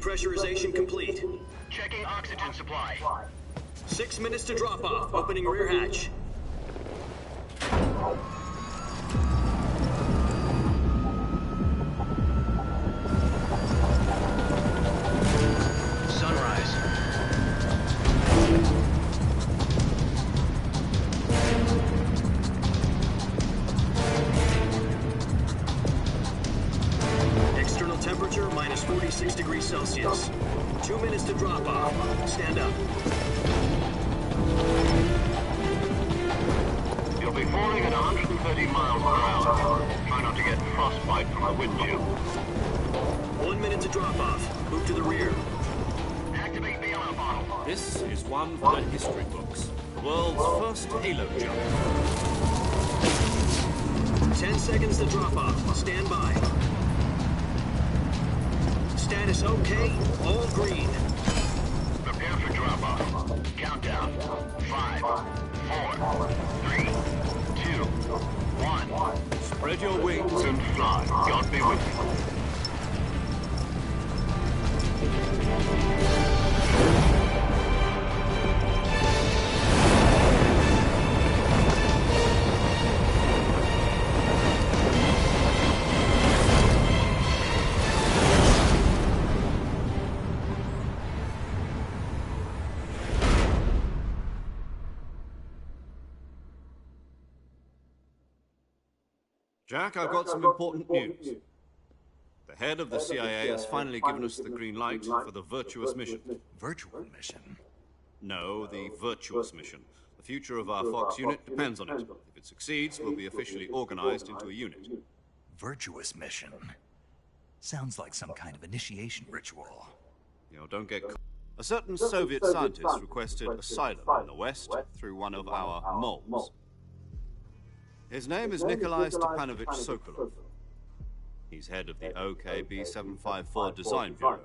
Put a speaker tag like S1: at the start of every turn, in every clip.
S1: Depressurization complete.
S2: Checking oxygen supply.
S1: 6 minutes to drop off. Opening rear hatch.
S2: Sunrise.
S1: External temperature minus 46 degrees Celsius. 2 minutes to drop off. Stand up.
S2: You'll be falling at 130 miles per hour. Try not to get frostbite from the wind chill.
S1: 1 minute to drop off. Move to the rear.
S2: Activate the alarm bottle.
S3: This is one for the history books. The world's first halo jump.
S1: 10 seconds to drop off. Stand by. Status okay. All green.
S2: Prepare for drop-off. Countdown. 5, 4, 3, 2, 1.
S3: Spread your wings
S2: And fly. God be with you.
S3: Jack, I've got some important news. The head of the CIA has finally given us the green light for the Virtuous mission.
S4: Virtual mission?
S3: No, the Virtuous mission. The future of our Fox unit depends on it. If it succeeds, we'll be officially organized into a unit.
S4: Virtuous mission? Sounds like some kind of initiation ritual.
S3: You know, don't get... A certain Soviet scientist requested asylum in the West through one of our moles. His name is Nikolai Stepanovich Sokolov. He's head of the OKB-754 Design Bureau,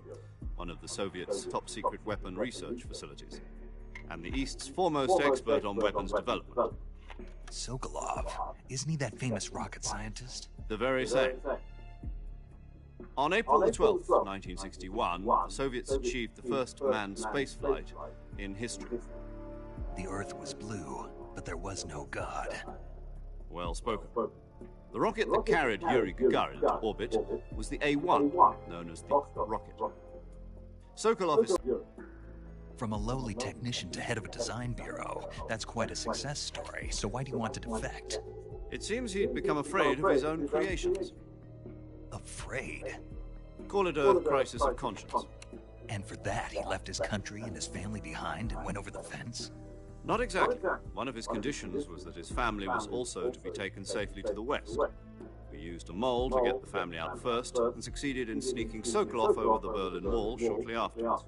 S3: one of the Soviets' top-secret weapon research facilities, and the East's foremost expert on weapons development.
S4: Sokolov? Isn't he that famous rocket scientist?
S3: The very same. On April the 12th, 1961, the Soviets achieved the first manned spaceflight in history.
S4: The Earth was blue, but there was no God.
S3: Well spoken. The rocket that carried Yuri Gagarin to orbit was the A-1, known as the rocket. Sokolov is...
S4: From a lowly technician to head of a design bureau, that's quite a success story, so why do you want to defect?
S3: It seems he'd become afraid of his own creations.
S4: Afraid?
S3: Call it a crisis of conscience.
S4: And for that, he left his country and his family behind and went over the fence?
S3: Not exactly. One of his conditions was that his family was also to be taken safely to the west. We used a mole to get the family out first, and succeeded in sneaking Sokolov over the Berlin Wall shortly afterwards.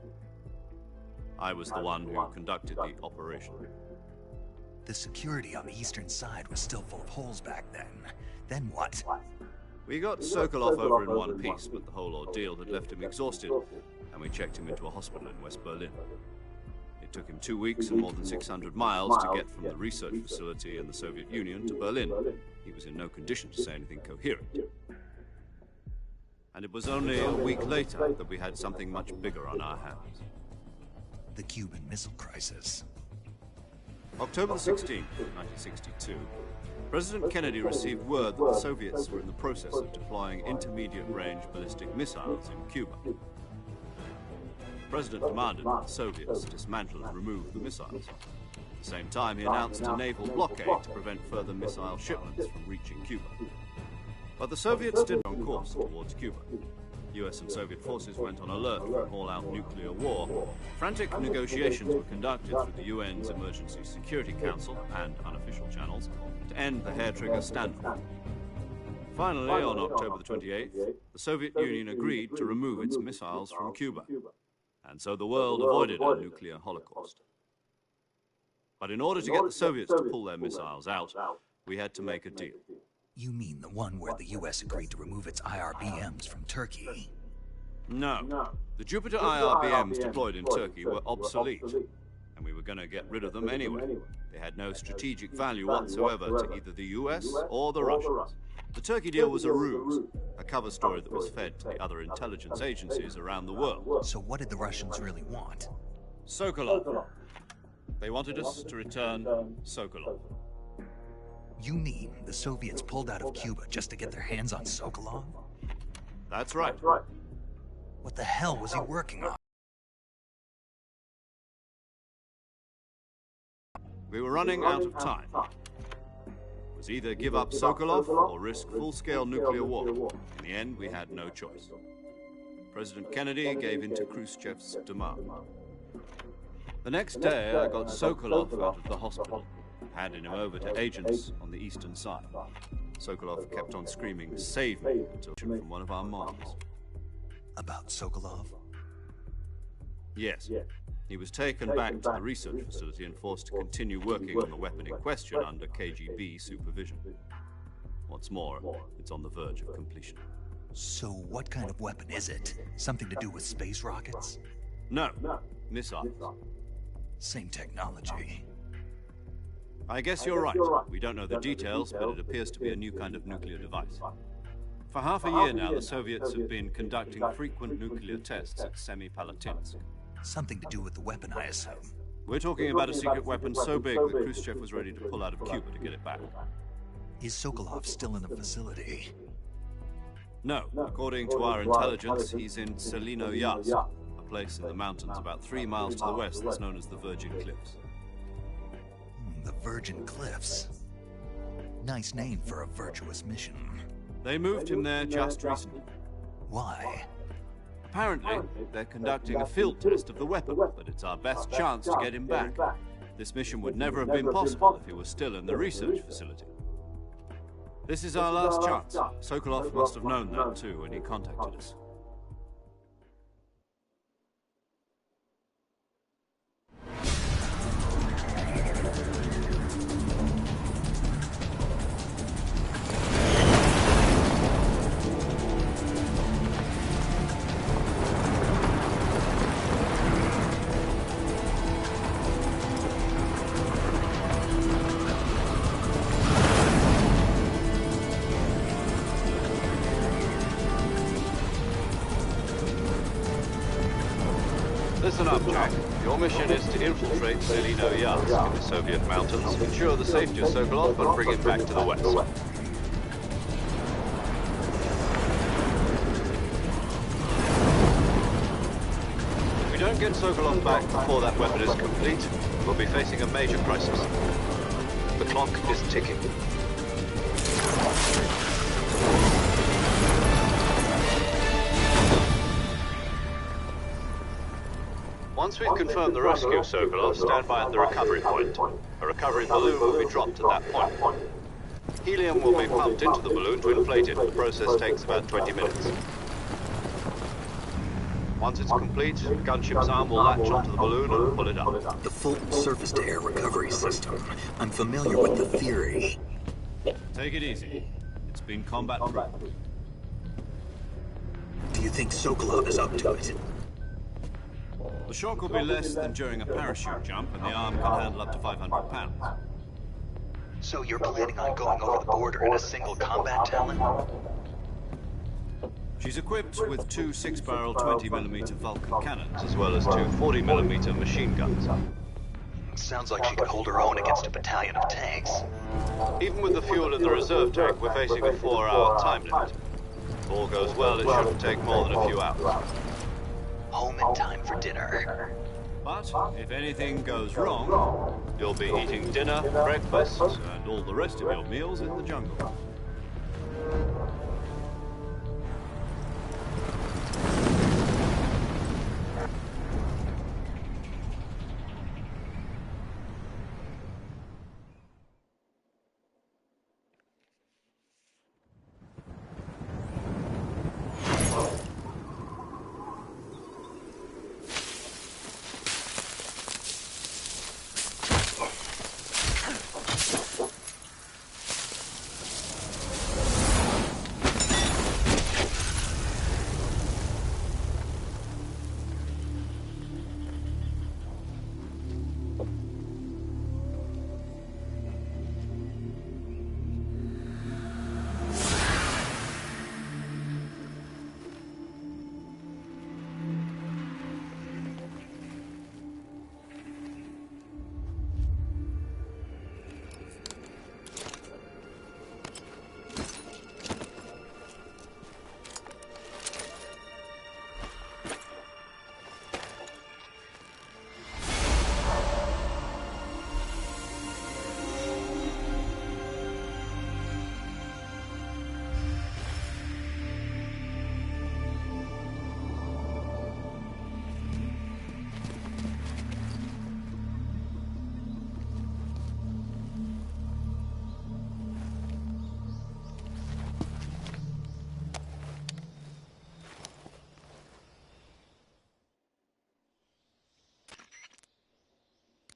S3: I was the one who conducted the operation.
S4: The security on the eastern side was still full of holes back then. Then what?
S3: We got Sokolov over in one piece, but the whole ordeal had left him exhausted, and we checked him into a hospital in West Berlin. It took him 2 weeks and more than 600 miles to get from the research facility in the Soviet Union to Berlin. He was in no condition to say anything coherent. And it was only a week later that we had something much bigger on our hands.
S4: The Cuban Missile Crisis.
S3: October the 16th, 1962, President Kennedy received word that the Soviets were in the process of deploying intermediate-range ballistic missiles in Cuba. The President demanded that the Soviets dismantle and remove the missiles. At the same time, he announced a naval blockade to prevent further missile shipments from reaching Cuba. But the Soviets did on course towards Cuba. US and Soviet forces went on alert for an all-out nuclear war. Frantic negotiations were conducted through the UN's Emergency Security Council and unofficial channels to end the hair-trigger standoff. Finally, on October the 28th, the Soviet Union agreed to remove its missiles from Cuba. And so the world avoided a nuclear holocaust. But in order to get the Soviets to pull their missiles out, we had to make a deal.
S4: You mean the one where the US agreed to remove its IRBMs from Turkey?
S3: No. The Jupiter IRBMs deployed in Turkey were obsolete, and we were going to get rid of them anyway. They had no strategic value whatsoever to either the US or the Russians. The Turkey deal was a ruse. a cover story that was fed to the other intelligence agencies around the world.
S4: So what did the Russians really want?
S3: Sokolov. They wanted us to return Sokolov.
S4: You mean the Soviets pulled out of Cuba just to get their hands on Sokolov?
S3: That's right.
S4: What the hell was he working on?
S3: We were running out of time. It was either give up Sokolov or risk full-scale nuclear war. In the end, we had no choice. President Kennedy gave in to Khrushchev's demand. The next day, I got Sokolov out of the hospital, handed him over to agents on the eastern side. Sokolov kept on screaming, "Save me," until from one of our martyrs.
S4: About Sokolov?
S3: Yes. He was taken back to the research facility and forced to continue working on the weapon in question under KGB supervision. What's more, it's on the verge of completion.
S4: So what kind of weapon is it? Something to do with space rockets?
S3: No, missiles.
S4: Same technology.
S3: I guess you're right. We don't know the details, but it appears to be a new kind of nuclear device. For half a year now, the Soviets have been conducting frequent nuclear tests at Semipalatinsk.
S4: Something to do with the weapon, I assume.
S3: We're talking about a secret weapon so big that Khrushchev was ready to pull out of Cuba to get it back.
S4: Is Sokolov still in the facility?
S3: No, according to our intelligence, he's in Selino Yaz, a place in the mountains about 3 miles to the west that's known as the Virgin Cliffs.
S4: The Virgin Cliffs. Nice name for a virtuous mission.
S3: They moved him there just recently.
S4: Why?
S3: Apparently, they're conducting a field test of the weapon, but it's our best chance to get him back. This mission would never have been possible if he was still in the research facility. This is our last chance. Sokolov must have known that too when he contacted us. Listen up, Jack. Your mission is to infiltrate Selino Yaz in the Soviet mountains, ensure the safety of Sokolov, and bring it back to the west. If we don't get Sokolov back before that weapon is complete, we'll be facing a major crisis. The clock is ticking. Once we've confirmed the rescue of Sokolov, stand by at the recovery point. A recovery balloon will be dropped at that point. Helium will be pumped into the balloon to inflate it. The process takes about 20 minutes. Once it's complete, the gunship's arm will latch onto the balloon and pull it up.
S4: The Fulton surface-to-air recovery system. I'm familiar with the theory.
S3: Take it easy. It's been combat-proof.
S4: Do you think Sokolov is up to it?
S3: The shock will be less than during a parachute jump, and the arm can handle up to 500 pounds.
S4: So you're planning on going over the border in a single combat Talon?
S3: She's equipped with 2 6-barrel 20mm Vulcan cannons, as well as 2 40mm machine guns.
S4: Sounds like she could hold her own against a battalion of tanks.
S3: Even with the fuel in the reserve tank, we're facing a 4-hour time limit. If all goes well, it shouldn't take more than a few hours.
S4: Home in time for dinner.
S3: But if anything goes wrong, you'll be eating dinner, breakfast, and all the rest of your meals in the jungle.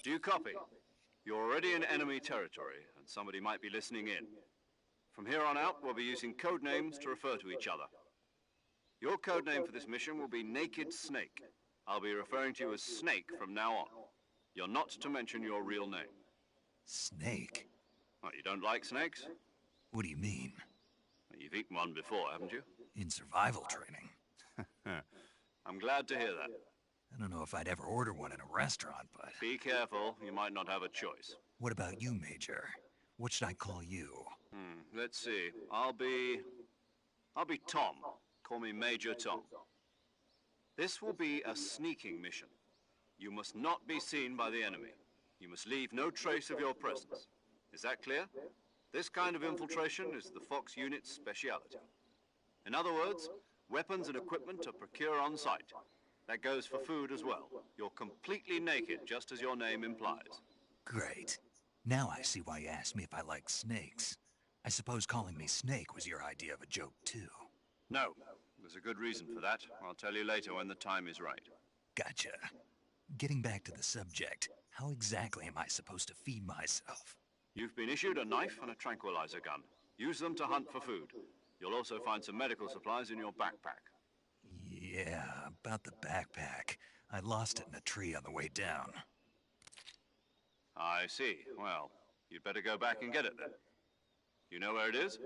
S3: Do you copy? You're already in enemy territory, and somebody might be listening in. From here on out, we'll be using code names to refer to each other. Your code name for this mission will be Naked Snake. I'll be referring to you as Snake from now on. You're not to mention your real name.
S4: Snake?
S3: What, you don't like snakes?
S4: What do you mean?
S3: You've eaten one before, haven't you?
S4: In survival training?
S3: I'm glad to hear that.
S4: I don't know if I'd ever order one in a restaurant, but...
S3: Be careful, you might not have a choice.
S4: What about you, Major? What should I call you?
S3: Let's see. I'll be Tom. Call me Major Tom. This will be a sneaking mission. You must not be seen by the enemy. You must leave no trace of your presence. Is that clear? This kind of infiltration is the Fox unit's speciality. In other words, weapons and equipment are procured on site. That goes for food as well. You're completely naked, just as your name implies.
S4: Great. Now I see why you asked me if I like snakes. I suppose calling me Snake was your idea of a joke, too.
S3: No. There's a good reason for that. I'll tell you later when the time is right.
S4: Gotcha. Getting back to the subject, how exactly am I supposed to feed myself?
S3: You've been issued a knife and a tranquilizer gun. Use them to hunt for food. You'll also find some medical supplies in your backpack.
S4: Yeah, about the backpack. I lost it in a tree on the way down.
S3: I see. Well, you'd better go back and get it then. You know where it is?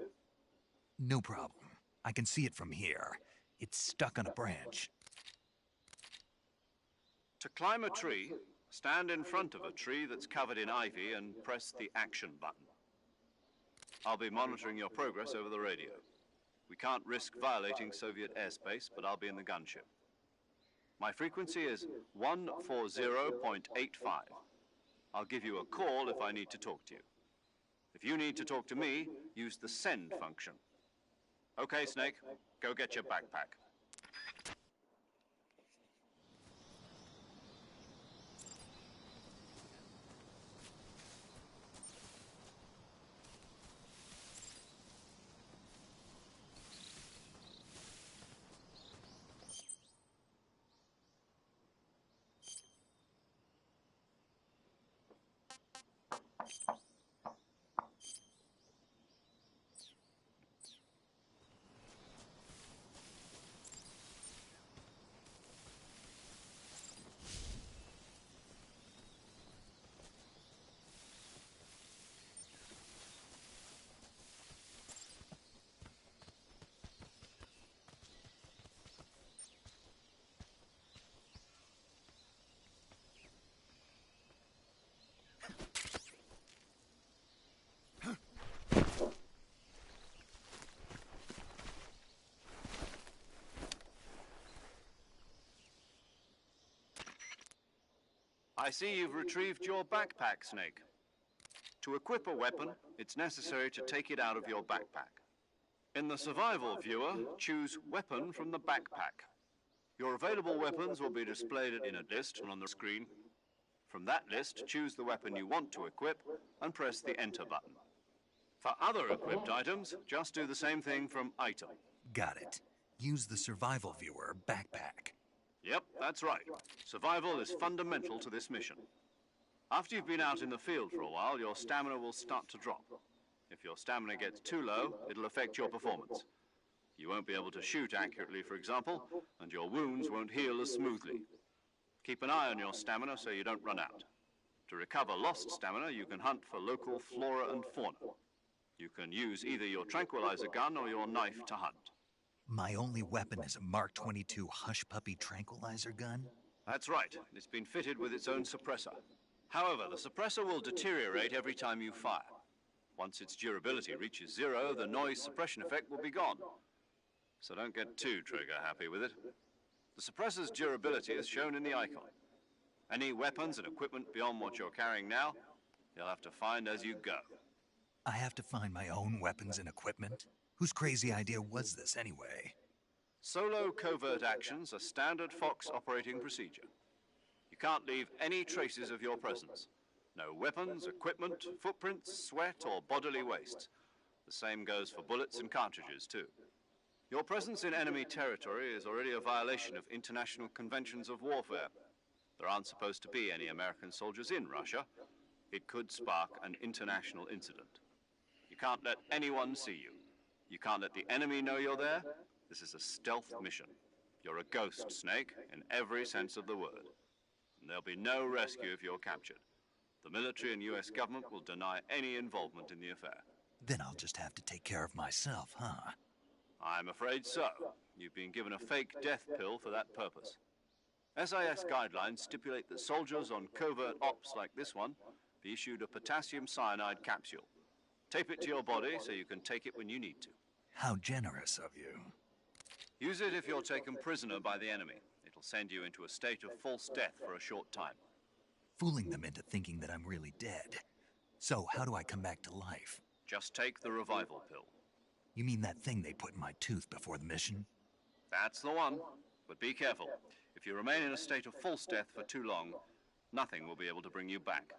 S4: No problem. I can see it from here. It's stuck on a branch.
S3: To climb a tree, stand in front of a tree that's covered in ivy and press the action button. I'll be monitoring your progress over the radio. We can't risk violating Soviet airspace, but I'll be in the gunship. My frequency is 140.85. I'll give you a call if I need to talk to you. If you need to talk to me, use the send function. Okay, Snake, go get your backpack. I see you've retrieved your backpack, Snake. To equip a weapon, it's necessary to take it out of your backpack. In the survival viewer, choose Weapon from the backpack. Your available weapons will be displayed in a list on the screen. From that list, choose the weapon you want to equip and press the Enter button. For other equipped items, just do the same thing from Item.
S4: Got it. Use the survival viewer backpack.
S3: Yep, that's right. Survival is fundamental to this mission. After you've been out in the field for a while, your stamina will start to drop. If your stamina gets too low, it'll affect your performance. You won't be able to shoot accurately, for example, and your wounds won't heal as smoothly. Keep an eye on your stamina so you don't run out. To recover lost stamina, you can hunt for local flora and fauna. You can use either your tranquilizer gun or your knife to hunt.
S4: My only weapon is a Mark 22 Hush Puppy tranquilizer gun?
S3: That's right. It's been fitted with its own suppressor. However, the suppressor will deteriorate every time you fire. Once its durability reaches 0, the noise suppression effect will be gone. So don't get too trigger-happy with it. The suppressor's durability is shown in the icon. Any weapons and equipment beyond what you're carrying now, you'll have to find as you go.
S4: I have to find my own weapons and equipment? Whose crazy idea was this, anyway?
S3: Solo covert actions are standard Fox operating procedure. You can't leave any traces of your presence. No weapons, equipment, footprints, sweat, or bodily waste. The same goes for bullets and cartridges, too. Your presence in enemy territory is already a violation of international conventions of warfare. There aren't supposed to be any American soldiers in Russia. It could spark an international incident. You can't let anyone see you. You can't let the enemy know you're there. This is a stealth mission. You're a ghost, Snake, in every sense of the word. And there'll be no rescue if you're captured. The military and US government will deny any involvement in the affair.
S4: Then I'll just have to take care of myself, huh?
S3: I'm afraid so. You've been given a fake death pill for that purpose. SIS guidelines stipulate that soldiers on covert ops like this one be issued a potassium cyanide capsule. Tape it to your body so you can take it when you need to.
S4: How generous of you.
S3: Use it if you're taken prisoner by the enemy. It'll send you into a state of false death for a short time.
S4: Fooling them into thinking that I'm really dead. So how do I come back to life?
S3: Just take the revival pill.
S4: You mean that thing they put in my tooth before the mission?
S3: That's the one. But be careful. If you remain in a state of false death for too long, nothing will be able to bring you back.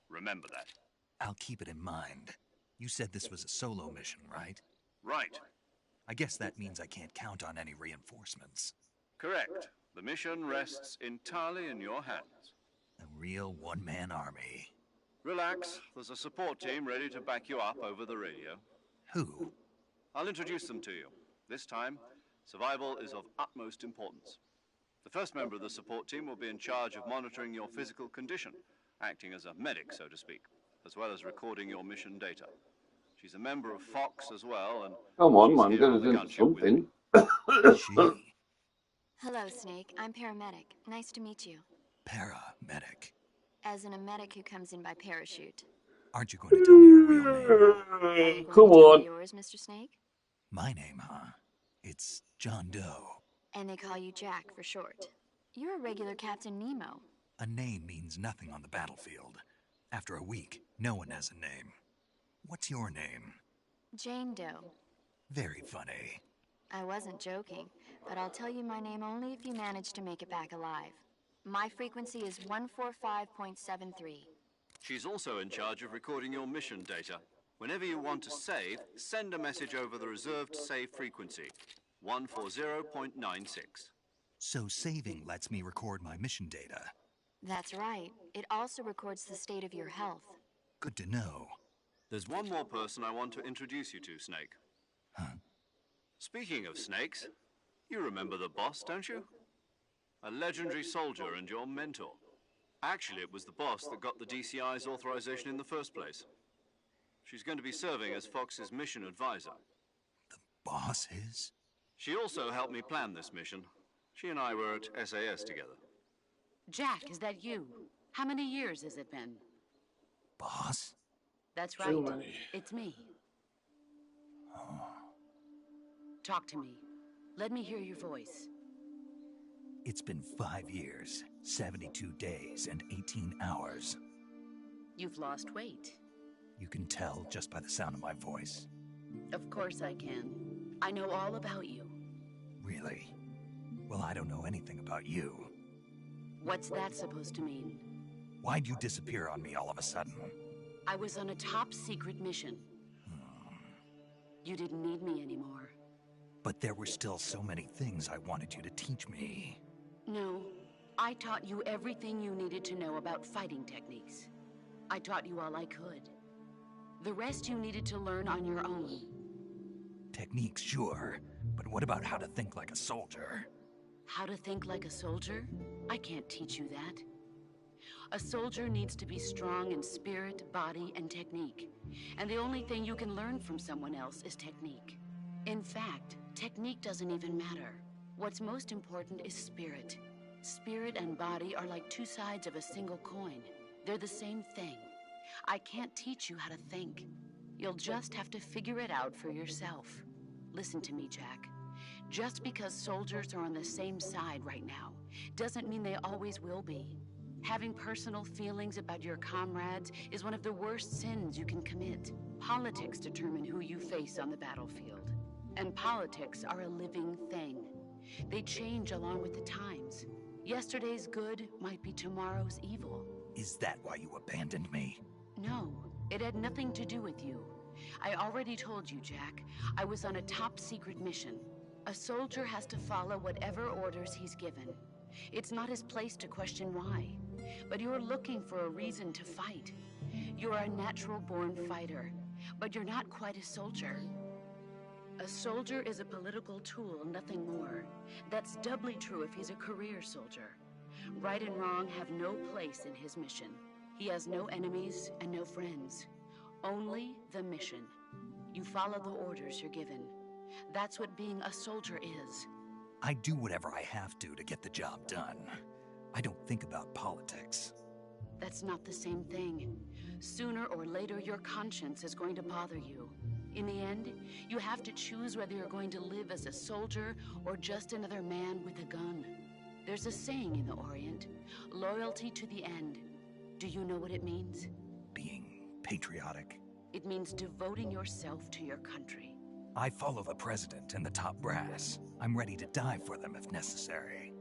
S3: Remember that.
S4: I'll keep it in mind. You said this was a solo mission, right?
S3: Right.
S4: I guess that means I can't count on any reinforcements.
S3: Correct. The mission rests entirely in your hands.
S4: A real one-man army.
S3: Relax. There's a support team ready to back you up over the radio.
S4: Who?
S3: I'll introduce them to you. This time, survival is of utmost importance. The first member of the support team will be in charge of monitoring your physical condition, acting as a medic, so to speak, as well as recording your mission data. She's a member of Fox as well, and
S5: Come on,
S3: she's
S5: man,
S3: here
S5: get
S3: on
S5: us
S3: the
S5: into
S3: gunship with me.
S5: something.
S4: She?
S6: Hello, Snake. I'm paramedic. Nice to meet you.
S4: Paramedic.
S6: As in a medic who comes in by parachute.
S4: Aren't you going to tell me your real name?
S6: Are you going
S5: Come
S6: to tell me
S5: on.
S6: yours, Mr. Snake?
S4: My name, huh? It's John Doe.
S6: And they call you Jack for short. You're a regular Captain Nemo.
S4: A name means nothing on the battlefield. After a week, no one has a name. What's your name?
S6: Jane Doe.
S4: Very funny.
S6: I wasn't joking, but I'll tell you my name only if you manage to make it back alive. My frequency is 145.73.
S3: She's also in charge of recording your mission data. Whenever you want to save, send a message over the reserved save frequency, 140.96.
S4: So saving lets me record my mission data.
S6: That's right. It also records the state of your health.
S4: Good to know.
S3: There's one more person I want to introduce you to, Snake.
S4: Huh?
S3: Speaking of snakes, you remember the boss, don't you? A legendary soldier and your mentor. Actually, it was the boss that got the DCI's authorization in the first place. She's going to be serving as Fox's mission advisor.
S4: The boss is?
S3: She also helped me plan this mission. She and I were at SAS together.
S7: Jack, is that you? How many years has it been?
S4: Boss?
S7: That's right.
S5: Too many.
S7: It's me. Talk to me. Let me hear your voice.
S4: It's been 5 years, 72 days, and 18 hours.
S7: You've lost weight.
S4: You can tell just by the sound of my voice.
S7: Of course I can. I know all about you.
S4: Really? Well, I don't know anything about you.
S7: What's that supposed to mean?
S4: Why'd you disappear on me all of a sudden?
S7: I was on a top-secret mission. You didn't need me anymore.
S4: But there were still so many things I wanted you to teach me.
S7: No, I taught you everything you needed to know about fighting techniques. I taught you all I could. The rest you needed to learn on your own.
S4: Techniques, sure. But what about how to think like a soldier?
S7: How to think like a soldier? I can't teach you that. A soldier needs to be strong in spirit, body, and technique. And the only thing you can learn from someone else is technique. In fact, technique doesn't even matter. What's most important is spirit. Spirit and body are like two sides of a single coin. They're the same thing. I can't teach you how to think. You'll just have to figure it out for yourself. Listen to me, Jack. Just because soldiers are on the same side right now doesn't mean they always will be. Having personal feelings about your comrades is one of the worst sins you can commit. Politics determine who you face on the battlefield. And politics are a living thing. They change along with the times. Yesterday's good might be tomorrow's evil.
S4: Is that why you abandoned me?
S7: No, it had nothing to do with you. I already told you, Jack. I was on a top-secret mission. A soldier has to follow whatever orders he's given. It's not his place to question why. But you're looking for a reason to fight. You're a natural-born fighter, but you're not quite a soldier. A soldier is a political tool, nothing more. That's doubly true if he's a career soldier. Right and wrong have no place in his mission. He has no enemies and no friends. Only the mission. You follow the orders you're given. That's what being a soldier is.
S4: I do whatever I have to get the job done. I don't think about politics.
S7: That's not the same thing. Sooner or later, your conscience is going to bother you. In the end, you have to choose whether you're going to live as a soldier or just another man with a gun. There's a saying in the Orient, loyalty to the end. Do you know what it means?
S4: Being patriotic.
S7: It means devoting yourself to your country.
S4: I follow the president and the top brass. I'm ready to die for them if necessary.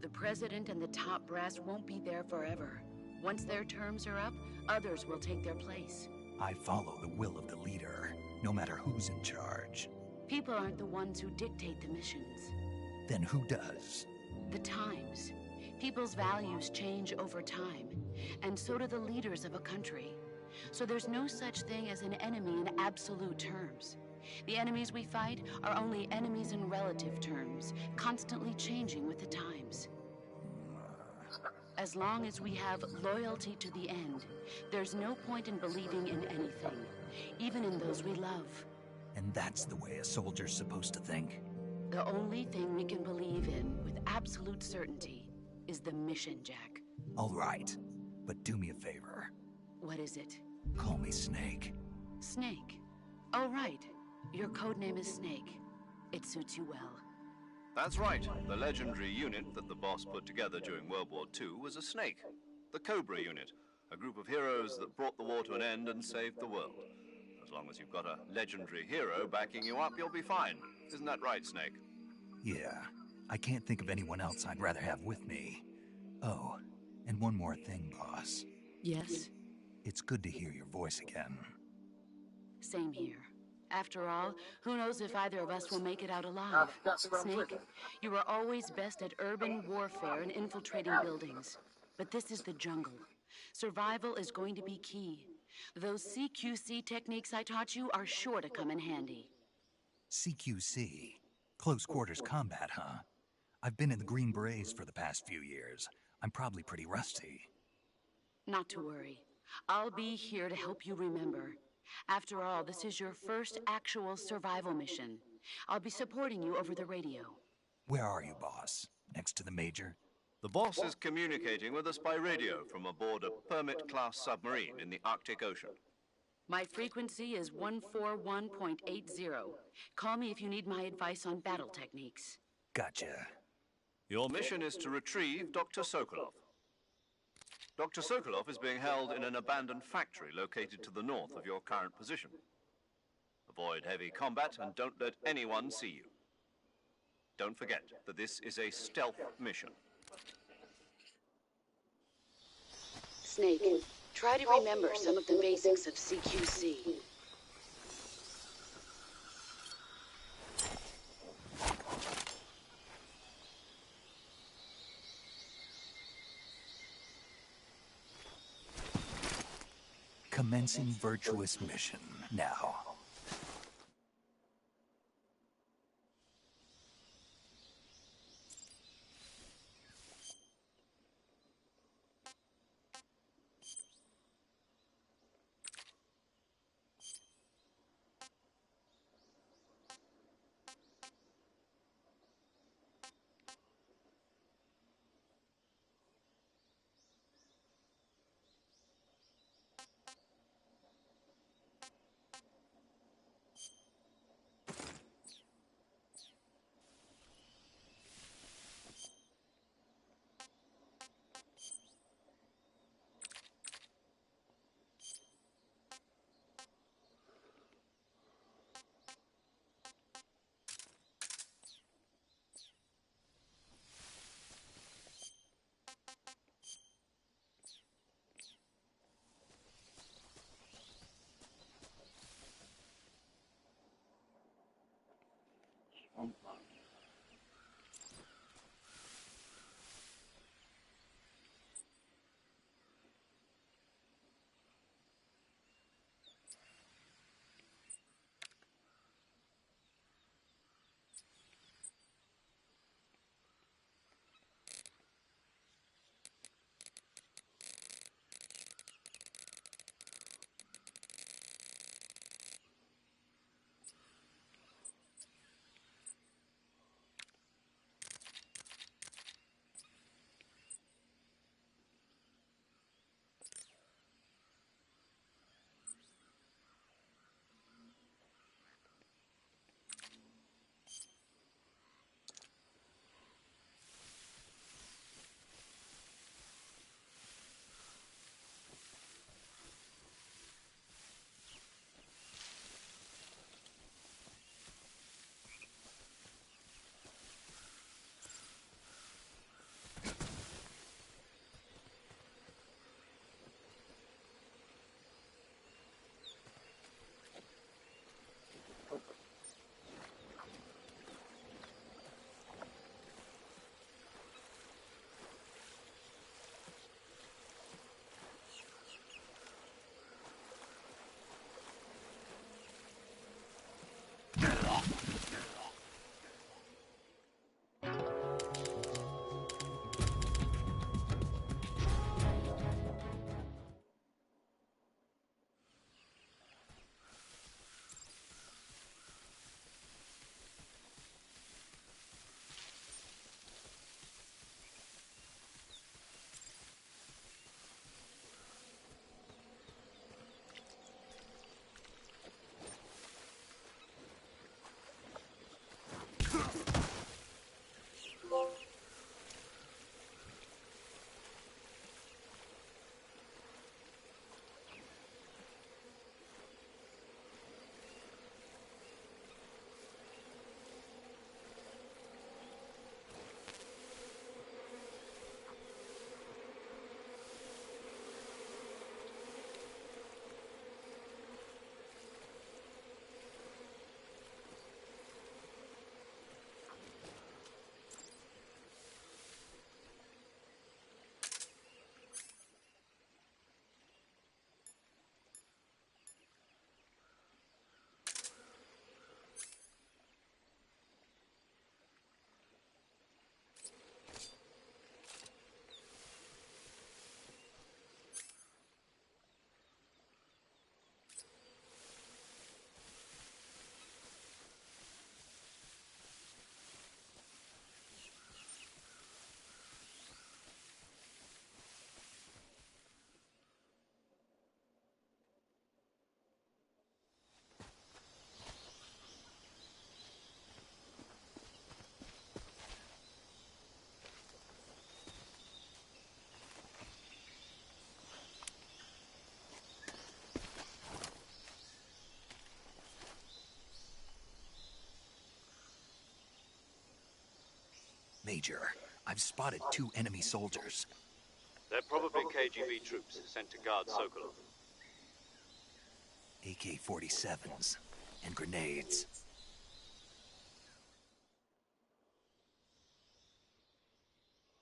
S7: The president and the top brass won't be there forever. Once their terms are up, others will take their place.
S4: I follow the will of the leader, no matter who's in charge.
S7: People aren't the ones who dictate the missions.
S4: Then who does?
S7: The times. People's values change over time, and so do the leaders of a country. So there's no such thing as an enemy in absolute terms. The enemies we fight are only enemies in relative terms, constantly changing with the times. As long as we have loyalty to the end, there's no point in believing in anything, even in those we love.
S4: And that's the way a soldier's supposed to think?
S7: The only thing we can believe in with absolute certainty is the mission, Jack.
S4: All right, but do me a favor.
S7: What is it?
S4: Call me Snake.
S7: Snake? Oh, right. Your codename is Snake. It suits you well.
S3: That's right. The legendary unit that the boss put together during World War II was a snake. The Cobra unit, a group of heroes that brought the war to an end and saved the world. As long as you've got a legendary hero backing you up, you'll be fine. Isn't that right, Snake?
S4: Yeah. I can't think of anyone else I'd rather have with me. Oh, and one more thing, boss.
S7: Yes?
S4: It's good to hear your voice again.
S7: Same here. After all, who knows if either of us will make it out alive? Snake, you are always best at urban warfare and infiltrating buildings. But this is the jungle. Survival is going to be key. Those CQC techniques I taught you are sure to come in handy.
S4: CQC? Close quarters combat, huh? I've been in the Green Berets for the past few years. I'm probably pretty rusty.
S7: Not to worry. I'll be here to help you remember. After all, this is your first actual survival mission. I'll be supporting you over the radio.
S4: Where are you, boss? Next to the Major?
S3: The boss is communicating with us by radio from aboard a Permit-class submarine in the Arctic Ocean.
S7: My frequency is 141.80. Call me if you need my advice on battle techniques.
S4: Gotcha.
S3: Your mission is to retrieve Dr. Sokolov. Dr. Sokolov is being held in an abandoned factory located to the north of your current position. Avoid heavy combat and don't let anyone see you. Don't forget that this is a stealth mission.
S7: Snake, try to remember some of the basics of CQC.
S4: Commencing virtuous mission now. Major, I've spotted 2 enemy soldiers.
S3: They're probably KGB troops sent to guard Sokolov.
S4: AK-47s and grenades.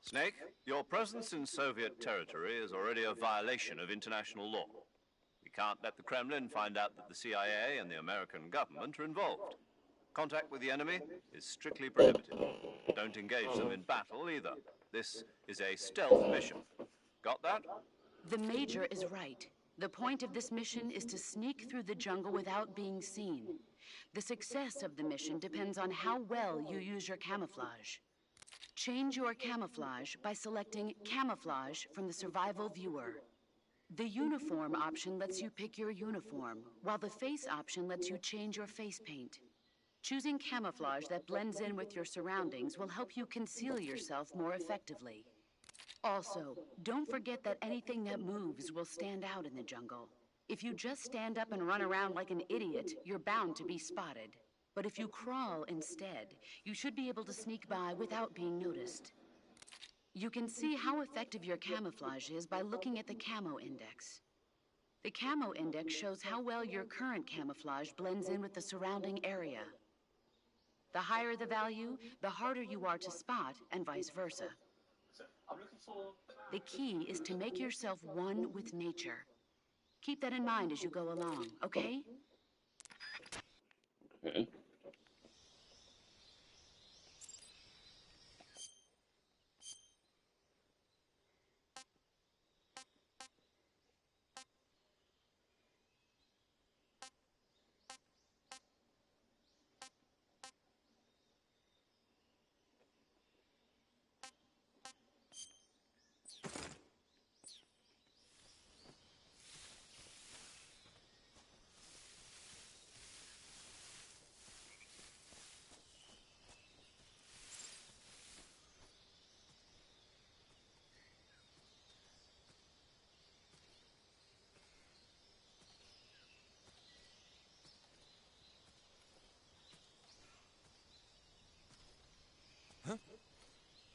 S3: Snake, your presence in Soviet territory is already a violation of international law. We can't let the Kremlin find out that the CIA and the American government are involved. Contact with the enemy is strictly prohibited. Don't engage them in battle either. This is a stealth mission. Got that?
S7: The Major is right. The point of this mission is to sneak through the jungle without being seen. The success of the mission depends on how well you use your camouflage. Change your camouflage by selecting Camouflage from the Survival Viewer. The Uniform option lets you pick your uniform, while the Face option lets you change your face paint. Choosing camouflage that blends in with your surroundings will help you conceal yourself more effectively. Also, don't forget that anything that moves will stand out in the jungle. If you just stand up and run around like an idiot, you're bound to be spotted. But if you crawl instead, you should be able to sneak by without being noticed. You can see how effective your camouflage is by looking at the Camo Index. The Camo Index shows how well your current camouflage blends in with the surrounding area. The higher the value, the harder you are to spot, and vice versa. The key is to make yourself one with nature. Keep that in mind as you go along, okay?
S5: Okay.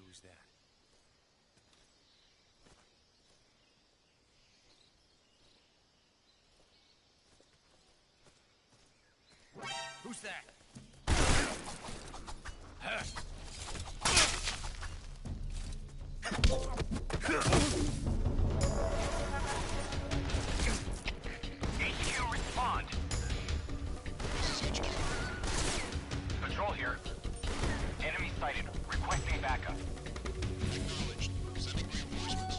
S8: Who's that? Who's that?
S9: HQ, respond.
S8: This is HQ.
S9: Patrol here. Enemy sighted. Requesting backup.
S8: Acknowledged. Sending reinforcements.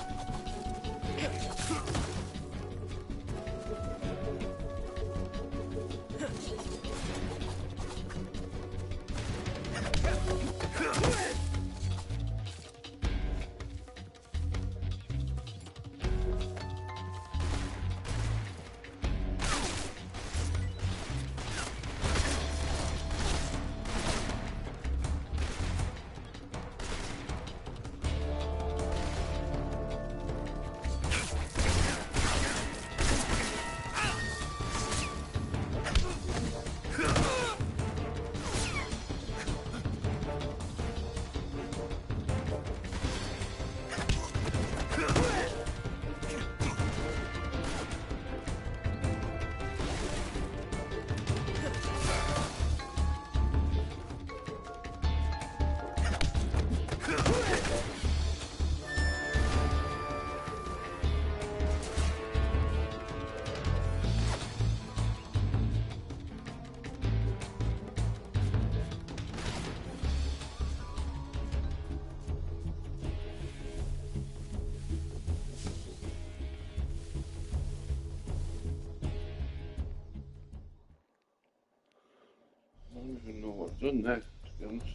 S5: I don't even know what's done next, to be honest.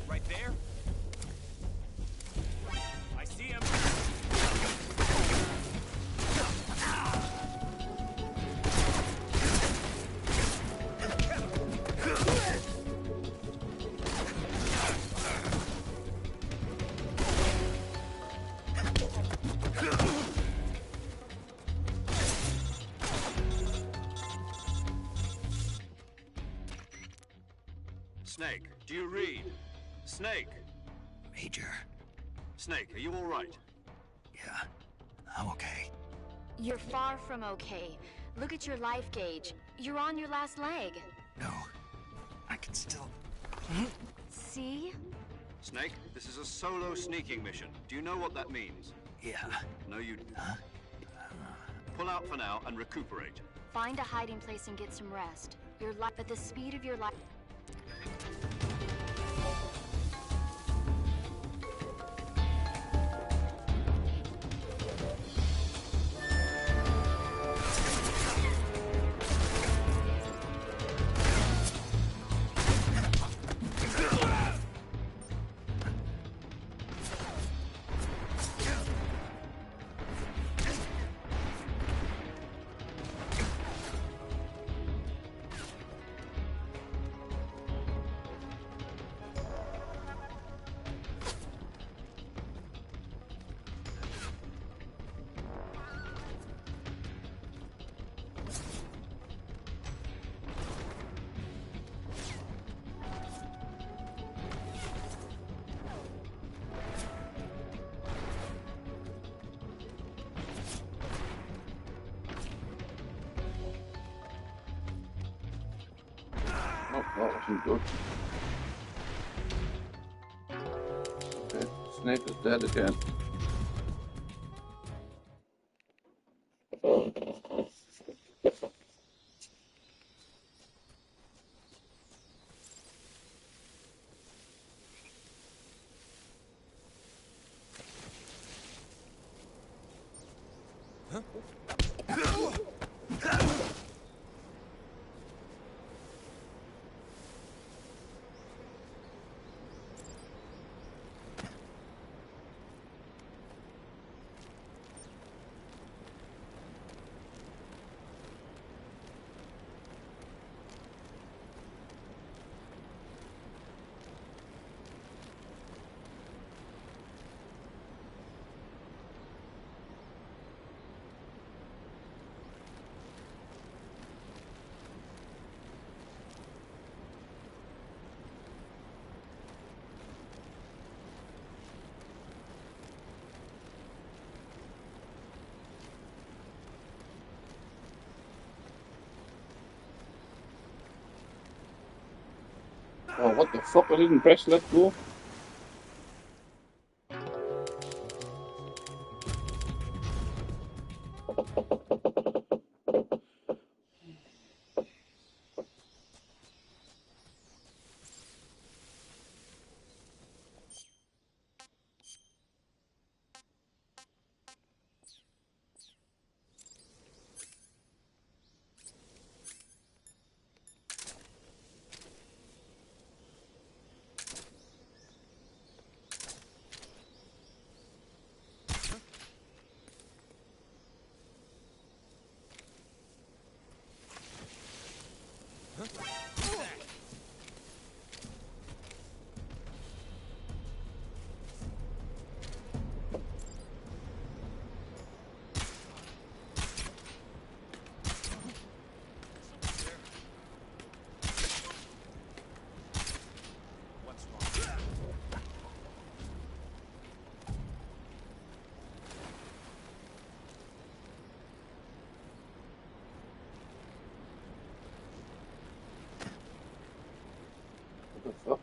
S8: Right there? I see him.
S3: Snake, do you read? Snake!
S4: Major.
S3: Snake, are you all right?
S4: Yeah, I'm okay.
S6: You're far from okay. Look at your life gauge. You're on your last leg.
S4: No, I can still...
S6: See?
S3: Snake, this is a solo sneaking mission. Do you know what that means?
S4: Yeah.
S3: No, you do.
S4: Huh?
S3: Pull out for now and recuperate.
S6: Find a hiding place and get some rest. Your life at the speed of your life.
S5: Oh, that wasn't good. Okay, Snake is dead again. Oh, what the fuck? I didn't press let go. What the fuck?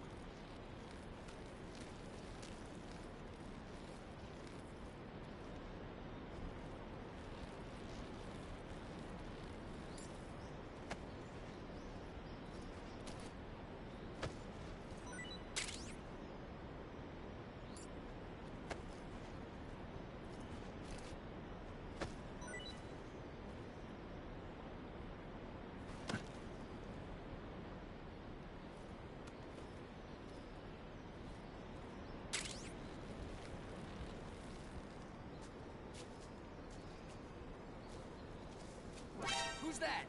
S8: Who's that?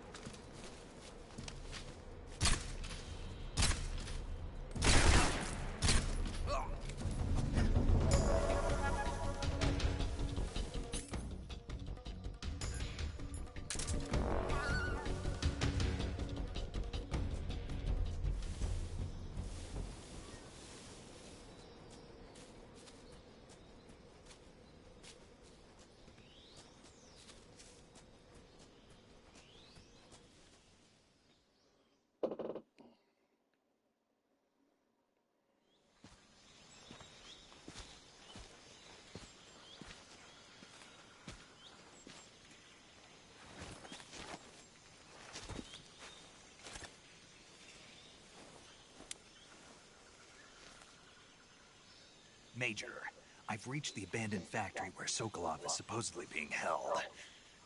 S4: Major, I've reached the abandoned factory where Sokolov is supposedly being held.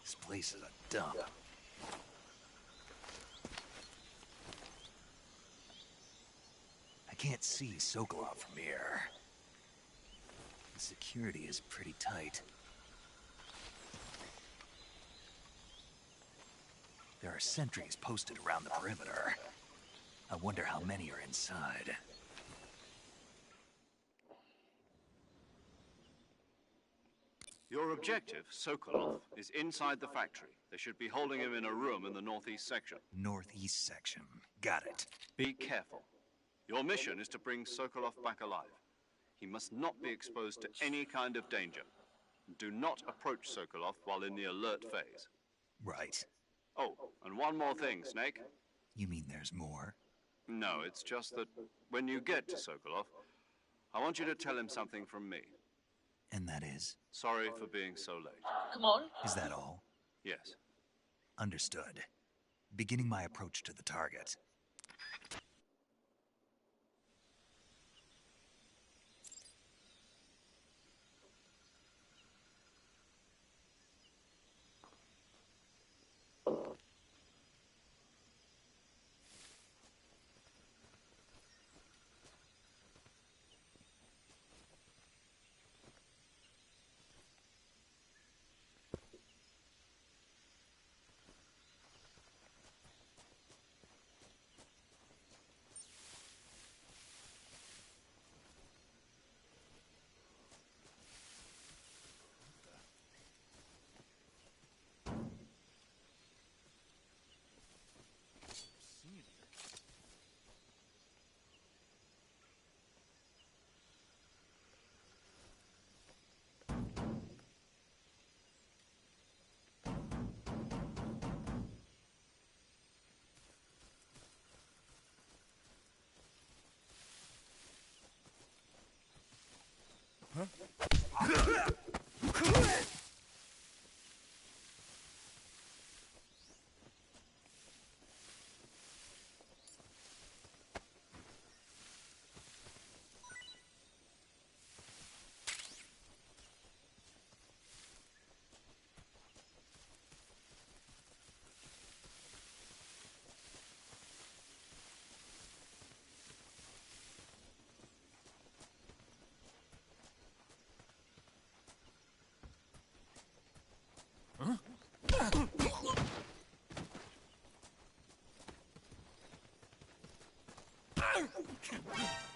S4: This place is a dump. I can't see Sokolov from here. The security is pretty tight. There are sentries posted around the perimeter. I wonder how many are inside.
S3: Your objective, Sokolov, is inside the factory. They should be holding him in a room in the northeast section.
S4: Northeast section. Got it.
S3: Be careful. Your mission is to bring Sokolov back alive. He must not be exposed to any kind of danger. Do not approach Sokolov while in the alert phase.
S4: Right.
S3: Oh, and one more thing, Snake.
S4: You mean there's more?
S3: No, it's just that when you get to Sokolov, I want you to tell him something from me.
S4: And that is?
S3: Sorry for being so late.
S10: Come on.
S4: Is that all?
S3: Yes.
S4: Understood. Beginning my approach to the target.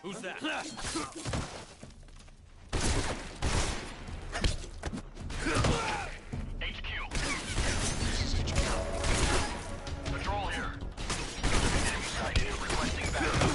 S8: Who's that?
S9: HQ. This is HQ. Patrol here. Enemy sighted. Requesting backup.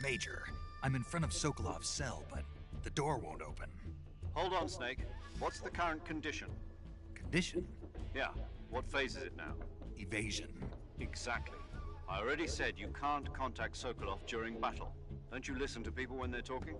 S4: Major, I'm in front of Sokolov's cell, but the door won't open.
S3: Hold on, Snake. What's the current condition?
S4: Condition?
S3: Yeah, what phase is it now?
S4: Evasion.
S3: Exactly. I already said you can't contact Sokolov during battle. Don't you listen to people when they're talking?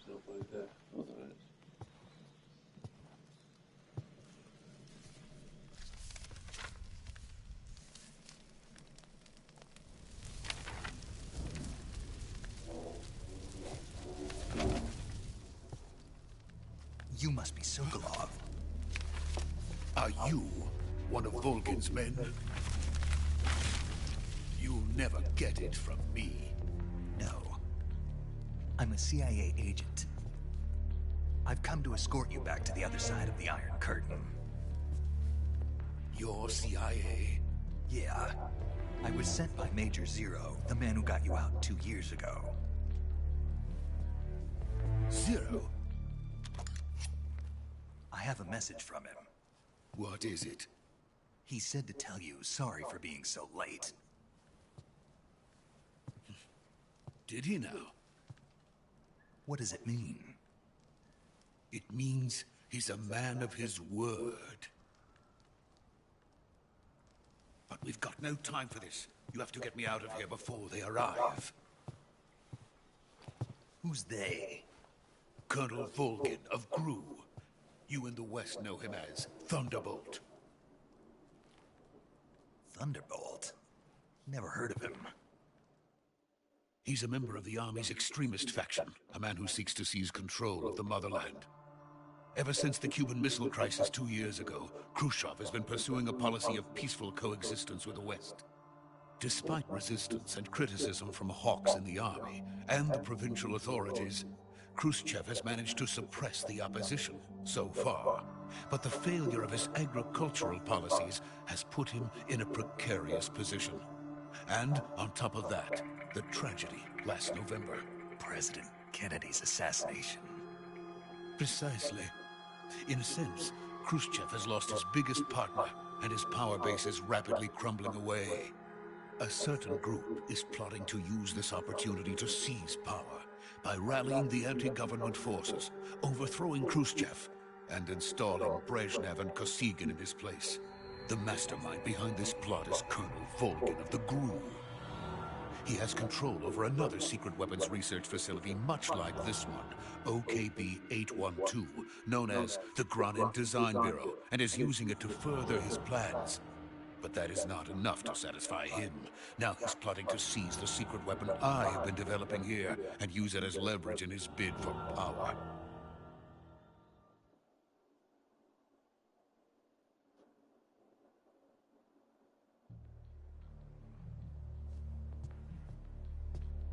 S5: Nobody there. Oh, there is.
S4: You must be Sokolov.
S10: Are you one of Volgin's men? You'll never get it from me.
S4: No. I'm a CIA agent. I've come to escort you back to the other side of the Iron Curtain.
S10: You're CIA?
S4: Yeah. I was sent by Major Zero, the man who got you out 2 years ago.
S10: Zero?
S4: I have a message from him.
S10: What is it?
S4: He said to tell you sorry for being so late.
S10: Did he now?
S4: What does it mean?
S10: It means he's a man of his word. But we've got no time for this. You have to get me out of here before they arrive.
S4: Who's they?
S10: Colonel Volgin of GRU. You in the West know him as Thunderbolt.
S4: Thunderbolt? Never heard of him.
S10: He's a member of the Army's extremist faction, a man who seeks to seize control of the motherland. Ever since the Cuban Missile Crisis 2 years ago, Khrushchev has been pursuing a policy of peaceful coexistence with the West. Despite resistance and criticism from hawks in the army and the provincial authorities, Khrushchev has managed to suppress the opposition so far. But the failure of his agricultural policies has put him in a precarious position. And on top of that, the tragedy last November.
S4: President Kennedy's assassination.
S10: Precisely. In a sense, Khrushchev has lost his biggest partner, and his power base is rapidly crumbling away. A certain group is plotting to use this opportunity to seize power by rallying the anti-government forces, overthrowing Khrushchev, and installing Brezhnev and Kosygin in his place. The mastermind behind this plot is Colonel Volgin of the GRU. He has control over another secret weapons research facility much like this one, OKB-812, known as the Granin Design Bureau, and is using it to further his plans. But that is not enough to satisfy him. Now he's plotting to seize the secret weapon I have been developing here and use it as leverage in his bid for power.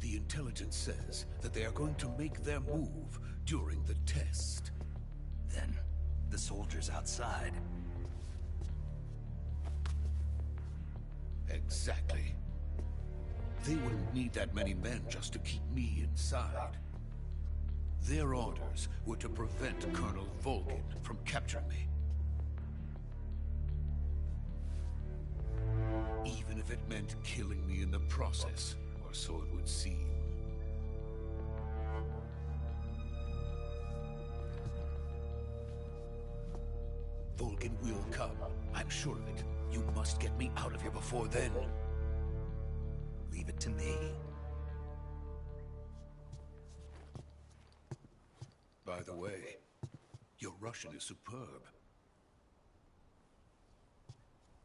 S10: The intelligence says that they are going to make their move during the test.
S4: Then, the soldiers outside.
S10: Exactly. They wouldn't need that many men just to keep me inside. Their orders were to prevent Colonel Volgin from capturing me. Even if it meant killing me in the process, or so it would seem. Volgin will come. I'm sure of it. You must get me out of here before then.
S4: Leave it to me.
S10: By the way, your Russian is superb.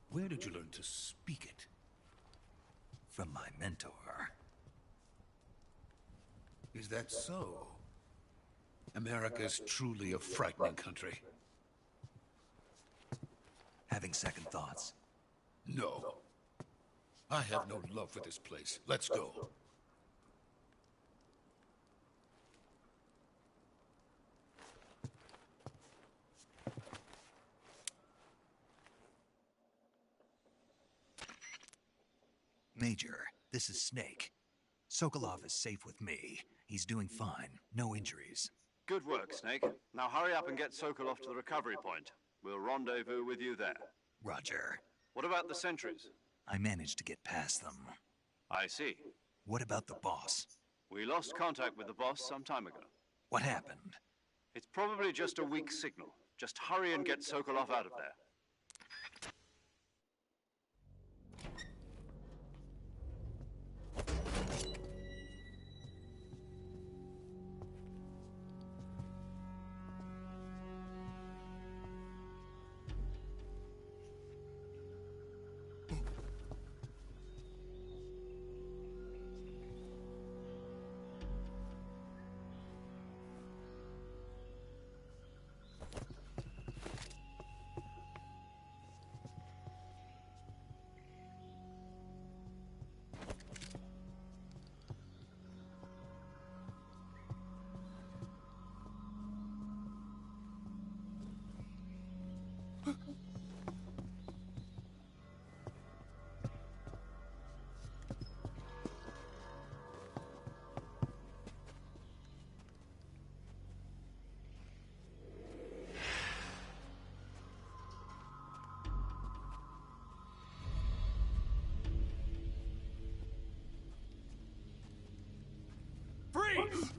S10: Where did you learn to speak it?
S4: From my mentor.
S10: Is that so? America's truly a frightening country.
S4: Having second thoughts?
S10: No. I have no love for this place. Let's go.
S4: Major, this is Snake. Sokolov is safe with me. He's doing fine. No injuries.
S3: Good work, Snake. Now hurry up and get Sokolov to the recovery point. We'll rendezvous with you there.
S4: Roger.
S3: What about the sentries?
S4: I managed to get past them.
S3: I see.
S4: What about the boss?
S3: We lost contact with the boss some time ago.
S4: What happened?
S3: It's probably just a weak signal. Just hurry and get Sokolov out of there.
S8: Freeze!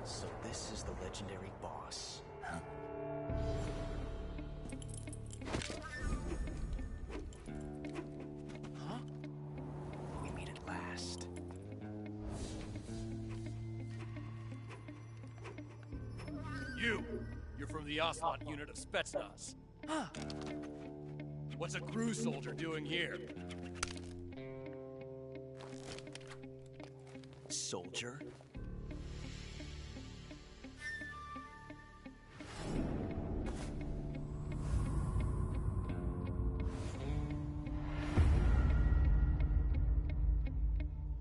S1: So this is the legendary boss.
S4: Huh?
S1: Huh? We meet at last.
S8: You're from the Ocelot unit of Spetsnaz. What's a crew soldier doing here?
S1: Soldier?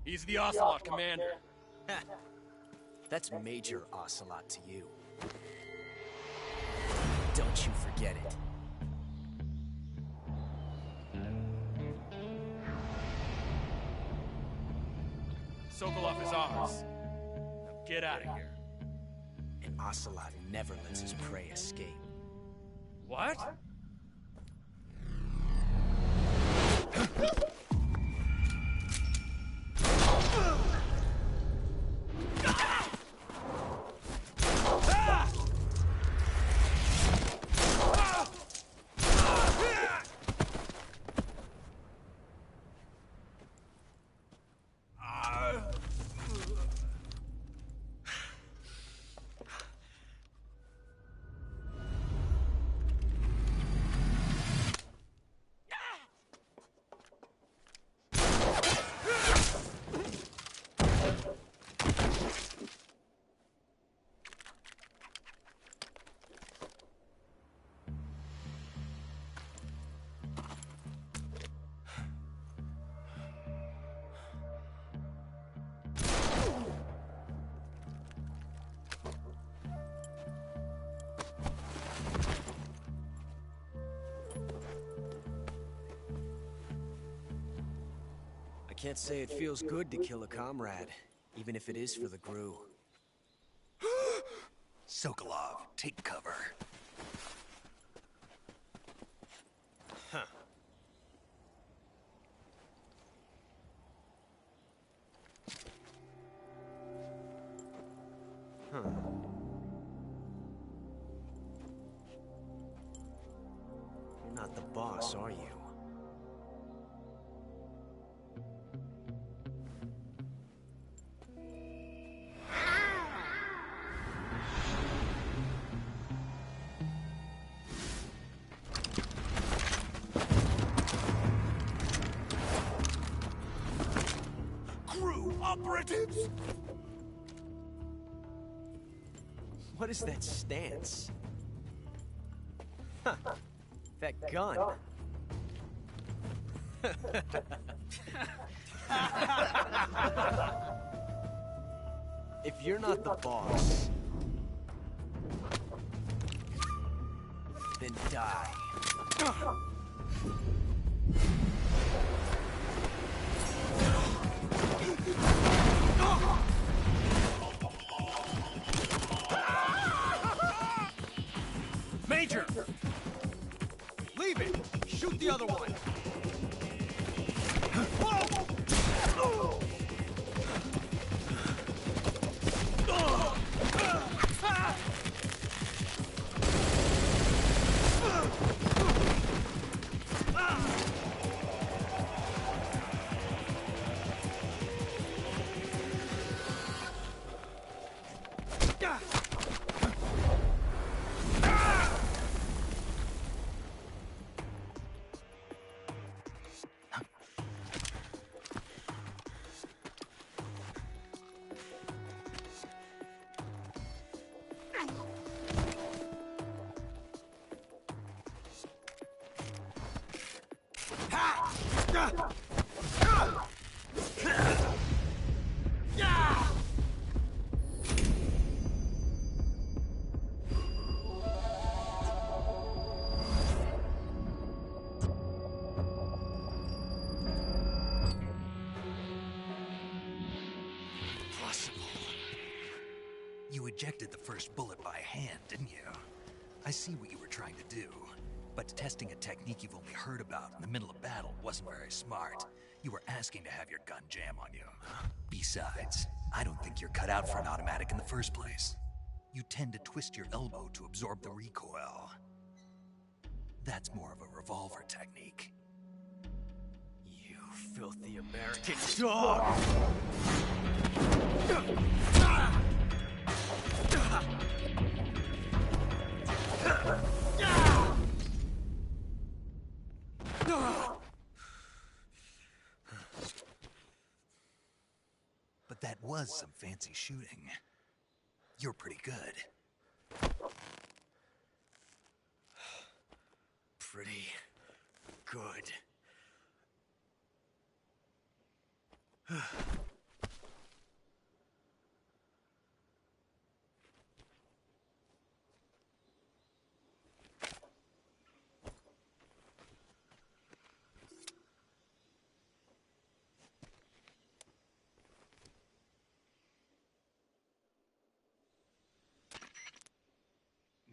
S8: He's the Ocelot commander.
S1: That's Major Ocelot to you. Don't you forget it.
S8: Sokolov is ours. Now get out of here.
S1: And Ocelot never lets his prey escape.
S8: What?
S1: I can't say it feels good to kill a comrade, even if it is for the GRU.
S4: Sokolov, take cover.
S1: Huh. Huh. You're not the boss, are you?
S10: Operatives?
S1: What is that stance? Huh. That gun.
S11: If you're not the boss, then die. Major! Leave it! Shoot the other one!
S4: You ejected the first bullet by hand, didn't you? I see what you were trying to do. But testing a technique you've only heard about in the middle of battle wasn't very smart. You were asking to have your gun jam on you. Besides, I don't think you're cut out for an automatic in the first place. You tend to twist your elbow to absorb the recoil. That's more of a revolver technique.
S11: You filthy American dog!
S4: But that was some fancy shooting. You're pretty good.
S11: Pretty good.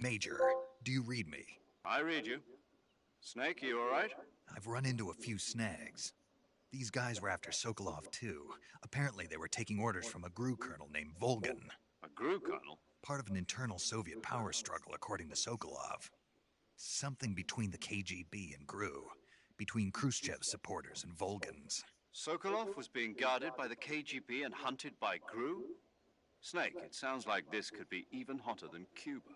S4: Major, do you read me?
S3: I read you. Snake, you all right?
S4: I've run into a few snags. These guys were after Sokolov too. Apparently they were taking orders from a GRU colonel named Volgin.
S3: A GRU colonel?
S4: Part of an internal Soviet power struggle, according to Sokolov. Something between the KGB and GRU. Between Khrushchev's supporters and Volgin's.
S3: Sokolov was being guarded by the KGB and hunted by GRU? Snake, it sounds like this could be even hotter than Cuba.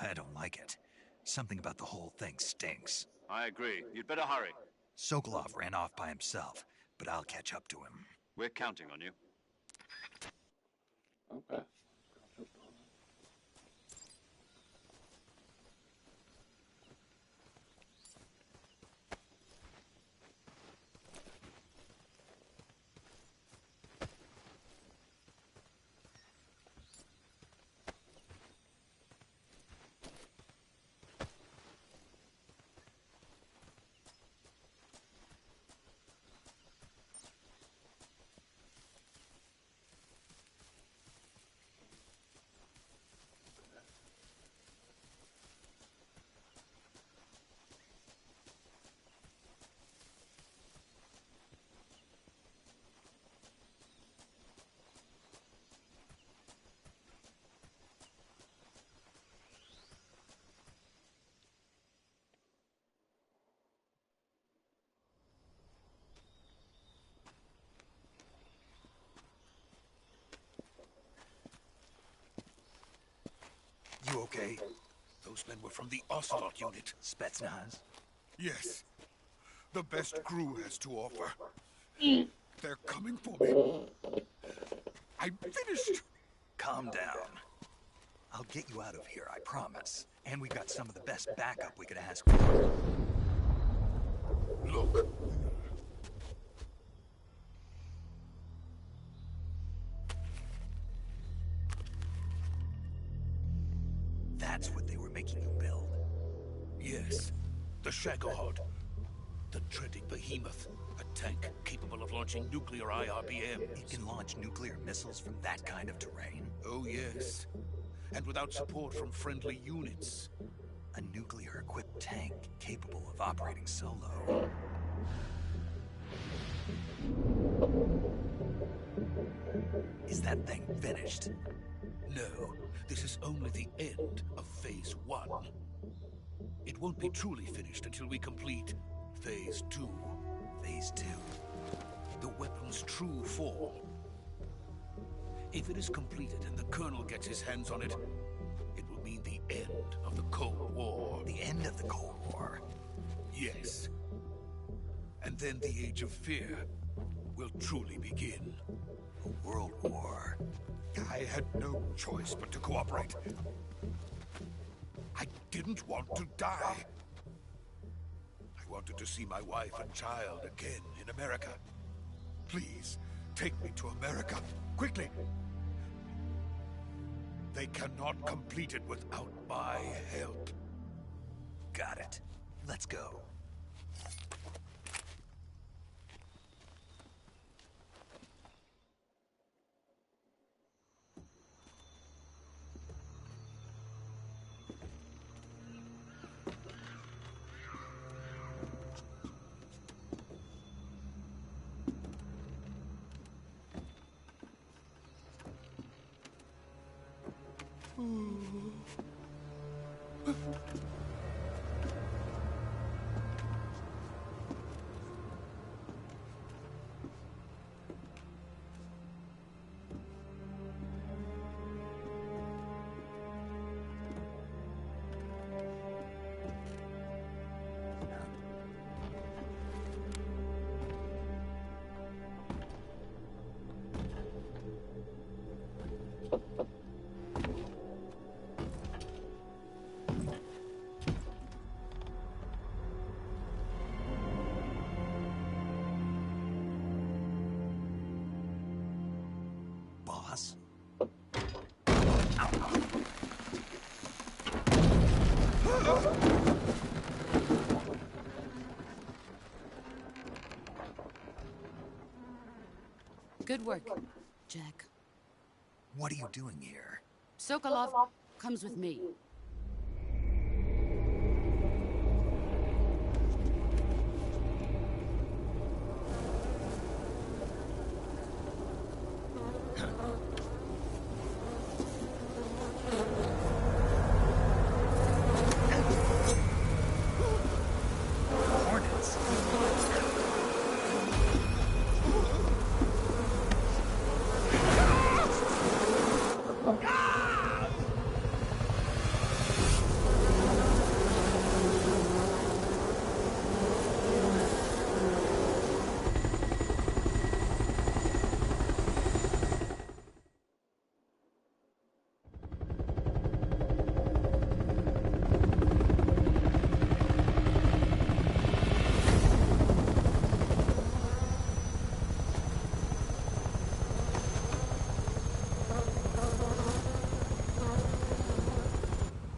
S4: I don't like it. Something about the whole thing stinks.
S3: I agree. You'd better hurry.
S4: Sokolov ran off by himself, but I'll catch up to him.
S3: We're counting on you.
S5: Okay.
S4: You okay?
S10: Those men were from the Ocelot unit.
S4: Spetsnaz?
S10: Yes. The best GRU has to offer. They're coming for me. I'm finished.
S4: Calm down. I'll get you out of here, I promise. And we got some of the best backup we could ask for.
S10: Look,
S4: making you build?
S10: Yes, the Shagohod. The dreaded behemoth. A tank capable of launching nuclear IRBMs.
S4: It can launch nuclear missiles from that kind of terrain?
S10: Oh yes. And without support from friendly units.
S4: A nuclear-equipped tank capable of operating solo. Is that thing finished?
S10: No, this is only the end of Phase 1. It won't be truly finished until we complete Phase 2.
S4: Phase 2?
S10: The weapon's true form. If it is completed and the Colonel gets his hands on it, it will mean the end of the Cold War.
S4: The end of the Cold War?
S10: Yes. And then the Age of Fear will truly begin.
S4: A world war.
S10: I had no choice but to cooperate. I didn't want to die. I wanted to see my wife and child again in America. Please, take me to America, quickly. They cannot complete it without my help.
S4: Got it. Let's go. Boss?
S7: Good work, Jack.
S4: What are you doing here?
S7: Sokolov comes with me.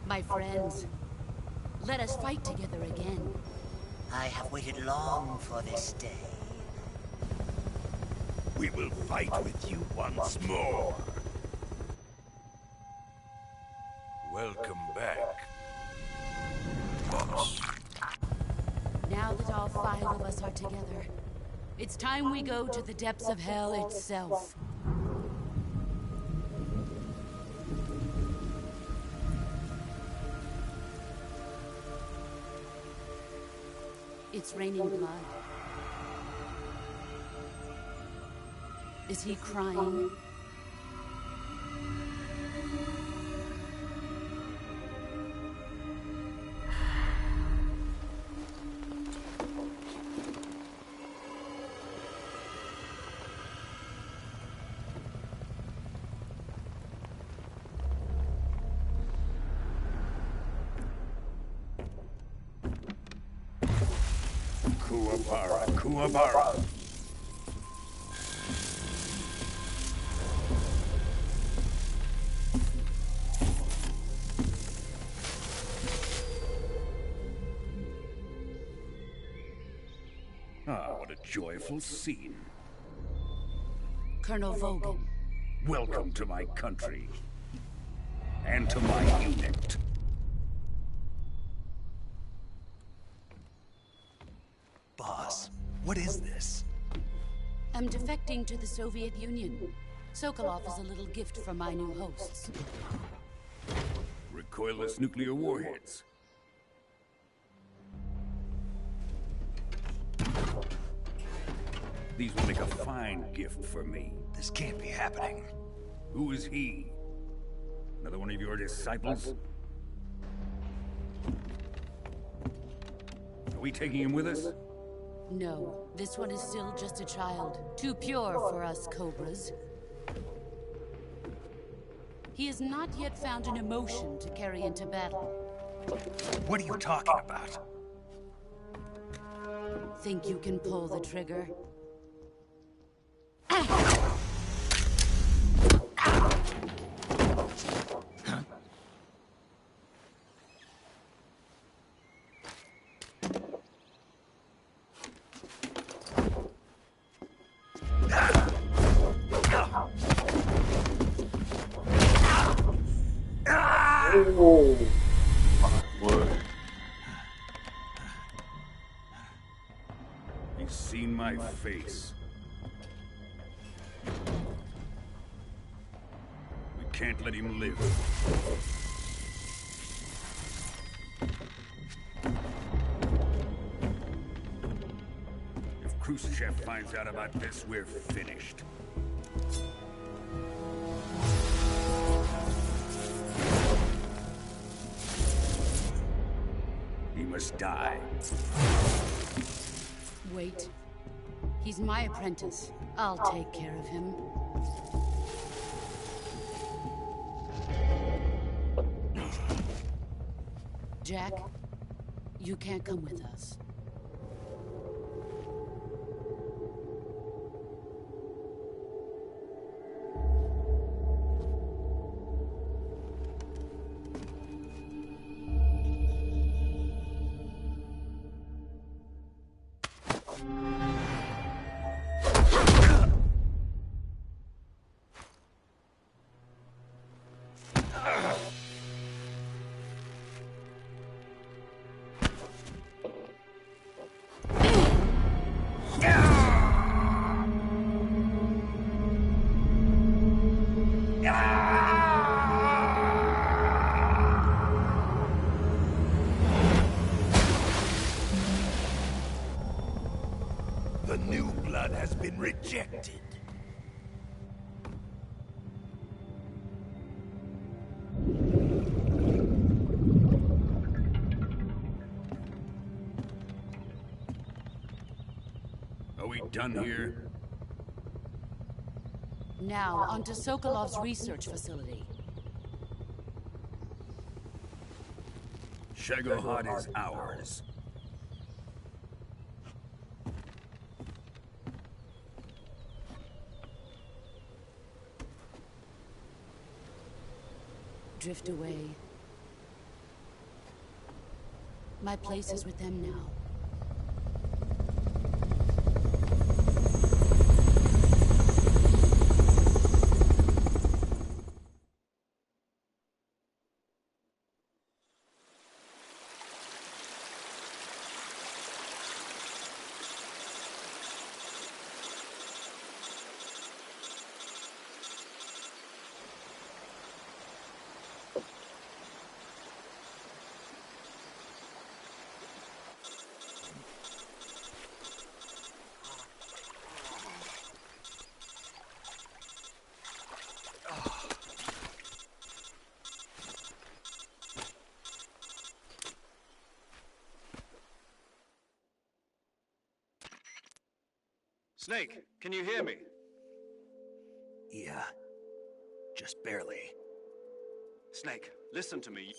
S7: My friends, let us fight together again.
S12: I have waited long for this day.
S10: We will fight with you once more. Welcome back, boss.
S7: Now that all 5 of us are together, it's time we go to the depths of hell itself. It's raining blood. Is he crying?
S10: Kuwabara, Kuwabara.
S13: joyful scene.
S7: Colonel Vogan.
S13: Welcome to my country. And to my unit.
S4: Boss, what is this?
S7: I'm defecting to the Soviet Union. Sokolov is a little gift from my new hosts.
S13: Recoilless nuclear warheads. These will make a fine gift for me.
S4: This can't be happening.
S13: Who is he? Another one of your disciples? Are we taking him with us?
S7: No, this one is still just a child. Too pure for us Cobras. He has not yet found an emotion to carry into battle.
S4: What are you talking about?
S7: Think you can pull the trigger?
S5: Oh, my word.
S13: He's seen my face. We can't let him live. If Khrushchev finds out about this, we're finished. He must die.
S7: Wait. He's my apprentice. I'll take care of him. Jack, you can't come with us.
S4: The new blood has been rejected.
S13: Are we done here?
S7: Now, onto Sokolov's research facility.
S13: Shagohod is ours.
S7: Drift away. My place is with them now.
S3: Snake, can you hear me?
S4: Yeah, just barely.
S3: Snake, listen to me.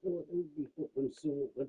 S5: thought it would be fucking sorted.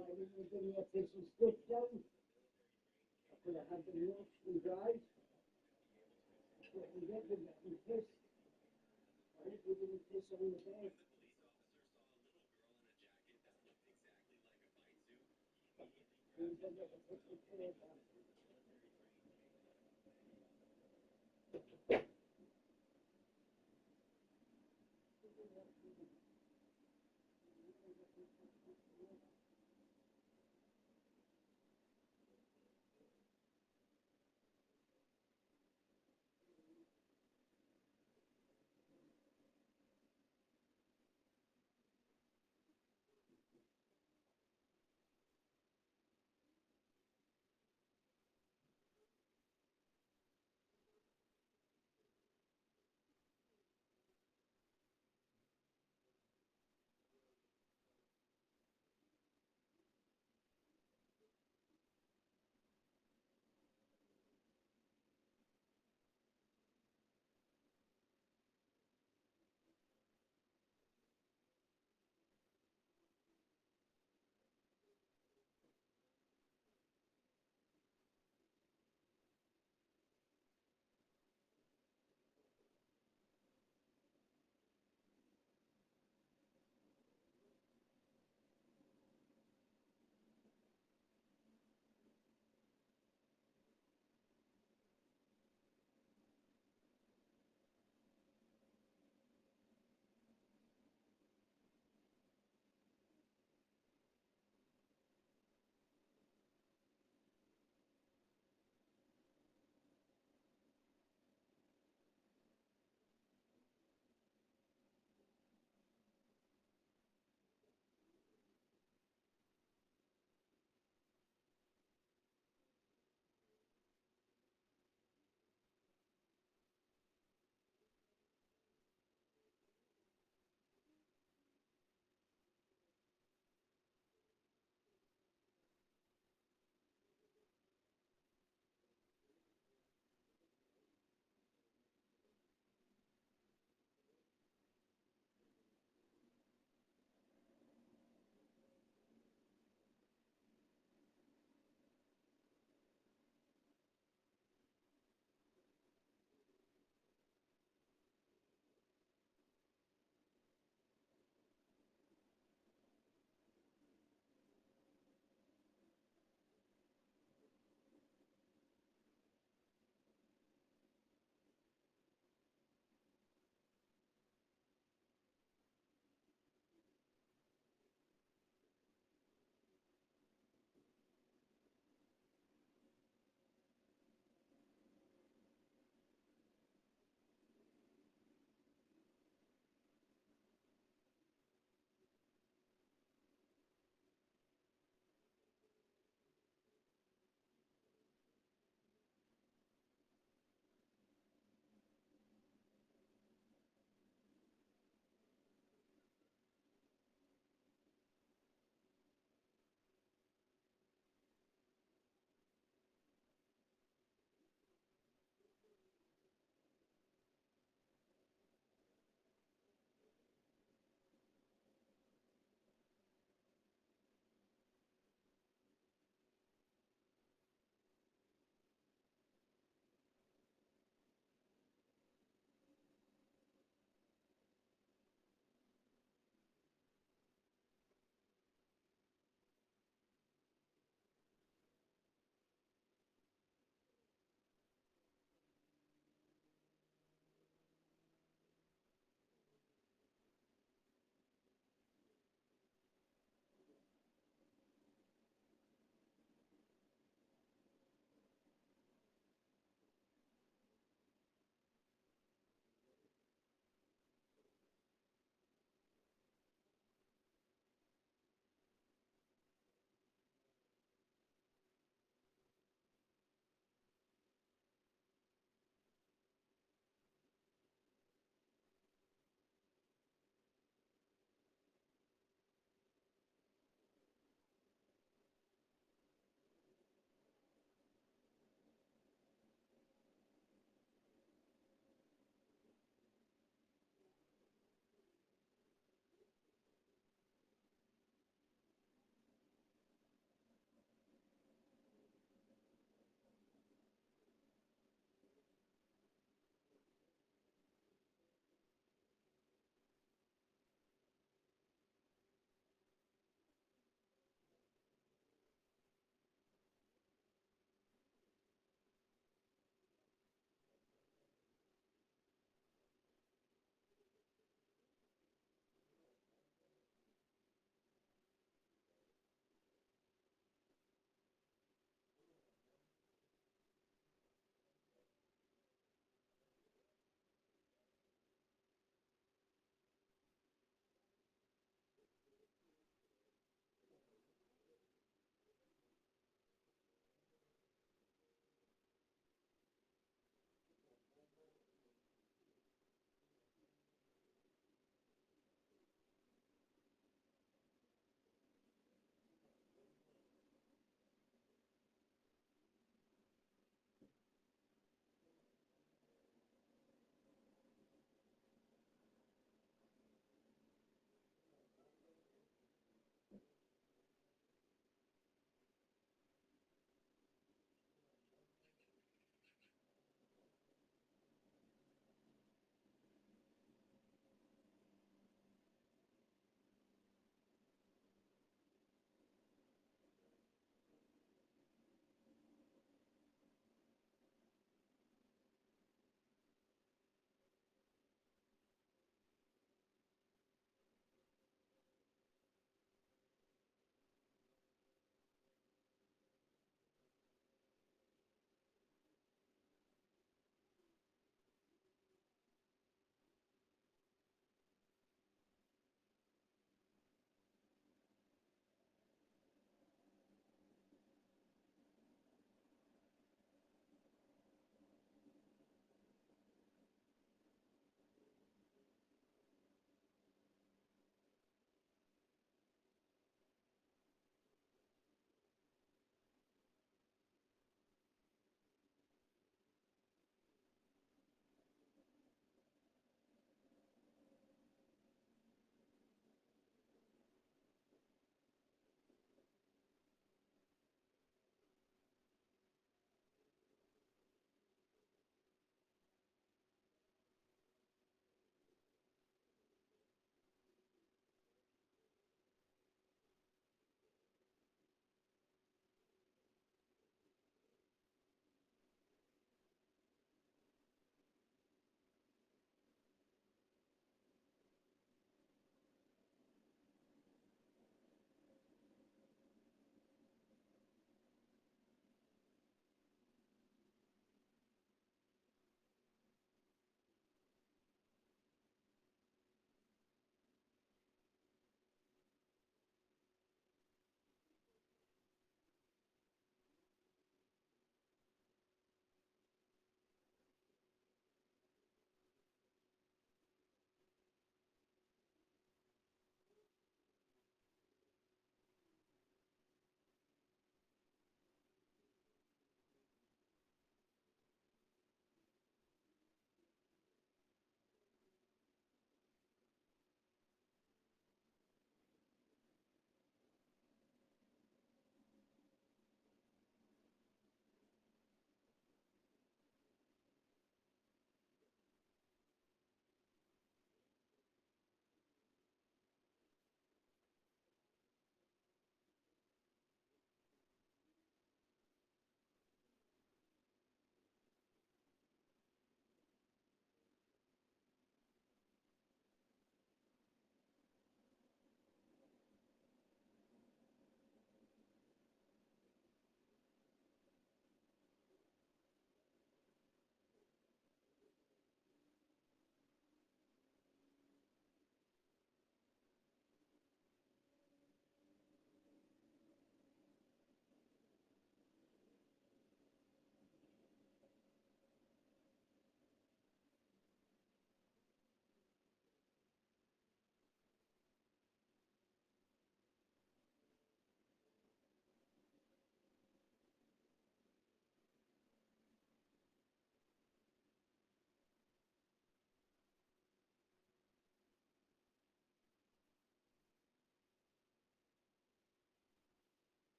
S5: I didn't bring the official stuff down. I could have had them washed and dried. That's what we get with getting pissed. I think we didn't piss on the day. We didn't get the picture clear back.